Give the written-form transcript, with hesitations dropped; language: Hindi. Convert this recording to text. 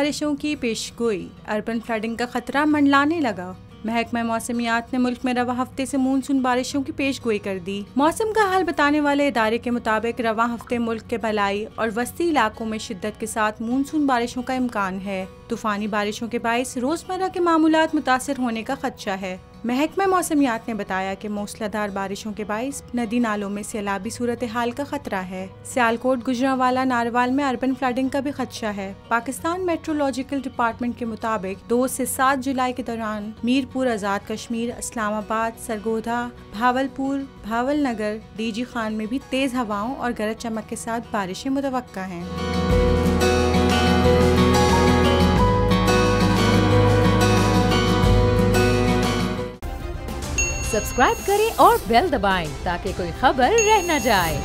बारिशों की पेशगोई, अर्बन फ्लडिंग का खतरा मंडलाने लगा। महकमा मौसमियात ने मुल्क में रवा हफ्ते से मानसून बारिशों की पेशगोई कर दी। मौसम का हाल बताने वाले इदारे के मुताबिक रवा हफ्ते मुल्क के भलाई और वस्ती इलाकों में शिद्दत के साथ मानसून बारिशों का इम्कान है। तूफानी बारिशों के बाइस रोजमर्रा के मामूलात मुतासिर होने का खदशा है। महकमा मौसमियात ने बताया कि मूसलाधार बारिशों के बाइस नदी नालों में सैलाबी सूरत हाल का खतरा है। सियालकोट, गुजरांवाला, नारवाल में अर्बन फ्लडिंग का भी खदशा है। पाकिस्तान मेट्रोलॉजिकल डिपार्टमेंट के मुताबिक 2 से 7 जुलाई के दौरान मीरपुर, आज़ाद कश्मीर, इस्लामाबाद, सरगोधा, भावलपुर, भावलनगर, डीजी खान में भी तेज हवाओं और गरज चमक के साथ बारिशें मुतवक्का हैं। सब्सक्राइब करें और बेल दबाएं ताकि कोई खबर रह न जाए।